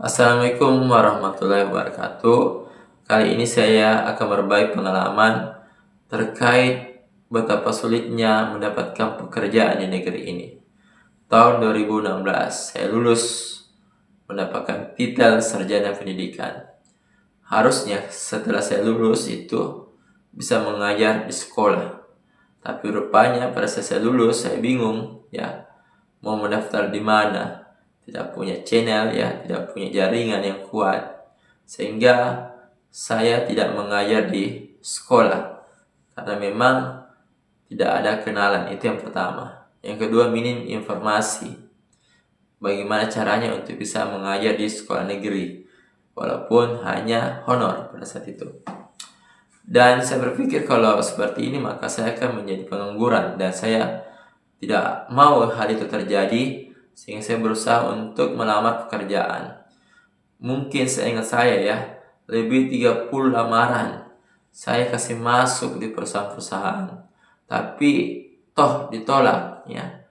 Assalamualaikum warahmatullahi wabarakatuh. Kali ini saya akan berbagi pengalaman terkait betapa sulitnya mendapatkan pekerjaan di negeri ini. Tahun 2016 saya lulus mendapatkan titel sarjana pendidikan. Harusnya setelah saya lulus itu bisa mengajar di sekolah. Tapi rupanya pada saat saya lulus saya bingung ya mau mendaftar di mana. Tidak punya channel ya, tidak punya jaringan yang kuat, sehingga saya tidak mengajar di sekolah karena memang tidak ada kenalan. Itu yang pertama. Yang kedua, minim informasi bagaimana caranya untuk bisa mengajar di sekolah negeri walaupun hanya honor pada saat itu. Dan saya berpikir kalau seperti ini maka saya akan menjadi pengangguran, dan saya tidak mau hal itu terjadi, sehingga saya berusaha untuk melamar pekerjaan. Mungkin seingat saya ya, lebih 30 lamaran saya kasih masuk di perusahaan-perusahaan, tapi toh ditolak ya.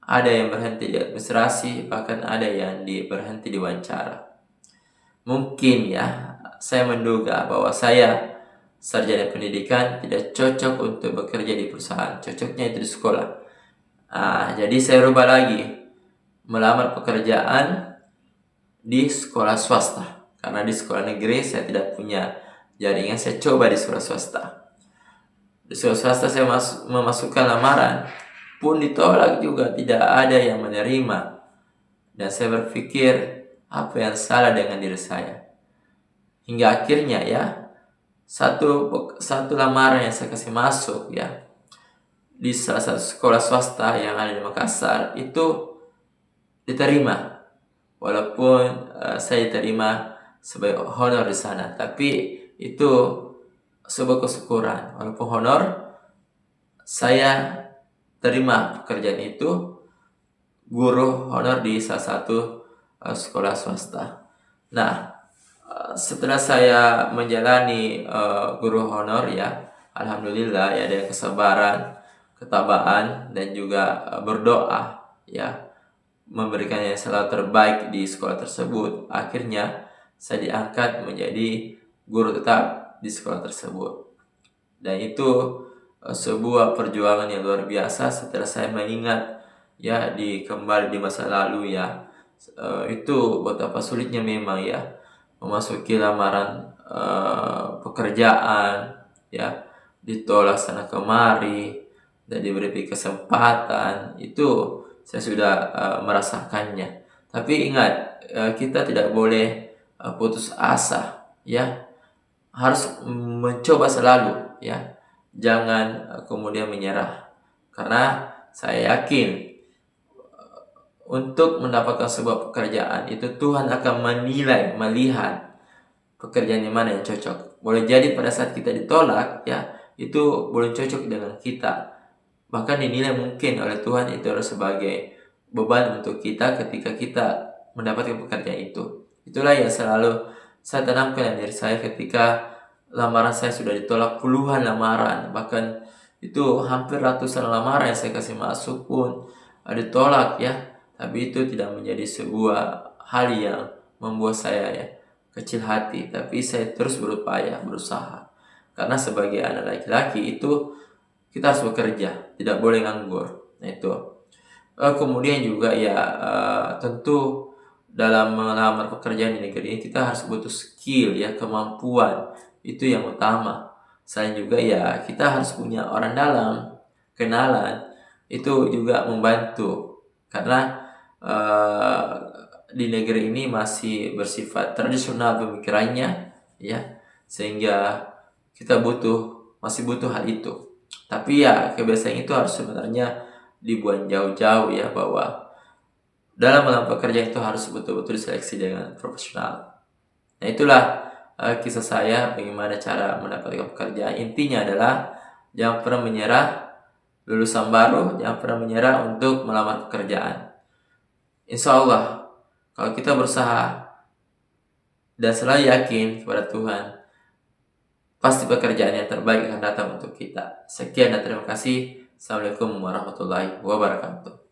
Ada yang berhenti di administrasi, bahkan ada yang berhenti di wawancara. Mungkin ya, saya menduga bahwa saya sarjana pendidikan tidak cocok untuk bekerja di perusahaan, cocoknya itu di sekolah. Jadi saya rubah lagi, melamar pekerjaan di sekolah swasta. Karena di sekolah negeri saya tidak punya jaringan, saya coba di sekolah swasta. Di sekolah swasta saya memasukkan lamaran, pun ditolak juga, tidak ada yang menerima. Dan saya berpikir, apa yang salah dengan diri saya? Hingga akhirnya ya, satu lamaran yang saya kasih masuk ya, di salah satu sekolah swasta yang ada di Makassar itu diterima, walaupun saya diterima sebagai honor di sana, tapi itu sebuah kesyukuran. Walaupun honor, saya terima pekerjaan itu guru honor di salah satu sekolah swasta. Nah, setelah saya menjalani guru honor ya, alhamdulillah ya, ada kesabaran, ketabaan, dan juga berdoa ya, memberikan yang selalu terbaik di sekolah tersebut. Akhirnya saya diangkat menjadi guru tetap di sekolah tersebut. Dan itu sebuah perjuangan yang luar biasa setelah saya mengingat ya kembali di masa lalu ya. Itu betapa sulitnya memang ya memasuki lamaran pekerjaan ya, ditolak sana kemari dan diberi kesempatan. Itu saya sudah merasakannya. Tapi ingat, kita tidak boleh putus asa ya. Harus mencoba selalu ya. Jangan kemudian menyerah. Karena saya yakin untuk mendapatkan sebuah pekerjaan itu Tuhan akan melihat pekerjaan yang mana yang cocok. Boleh jadi pada saat kita ditolak ya, itu boleh cocok dengan kita. Bahkan dinilai mungkin oleh Tuhan itu adalah sebagai beban untuk kita ketika kita mendapatkan pekerjaan itu. Itulah yang selalu saya tanamkan dari saya ketika lamaran saya sudah ditolak puluhan lamaran. Bahkan itu hampir ratusan lamaran yang saya kasih masuk pun ditolak ya. Tapi itu tidak menjadi sebuah hal yang membuat saya ya kecil hati. Tapi saya terus berupaya, berusaha. Karena sebagai anak laki-laki itu kita harus bekerja, tidak boleh nganggur. Nah itu. Kemudian juga ya tentu dalam melamar pekerjaan di negeri ini kita harus butuh skill ya, kemampuan. Itu yang utama. Selain juga ya kita harus punya orang dalam, kenalan. Itu juga membantu. Karena di negeri ini masih bersifat tradisional pemikirannya ya, sehingga kita masih butuh hal itu. Tapi ya kebiasaan itu harus sebenarnya dibuat jauh-jauh ya, bahwa dalam melamar pekerjaan itu harus betul-betul diseleksi dengan profesional. Nah itulah kisah saya bagaimana cara mendapatkan pekerjaan. Intinya adalah jangan pernah menyerah, lulusan baru jangan pernah menyerah untuk melamar pekerjaan. Insya Allah kalau kita berusaha dan selalu yakin kepada Tuhan, pasti pekerjaan yang terbaik akan datang untuk kita. Sekian dan terima kasih. Assalamualaikum warahmatullahi wabarakatuh.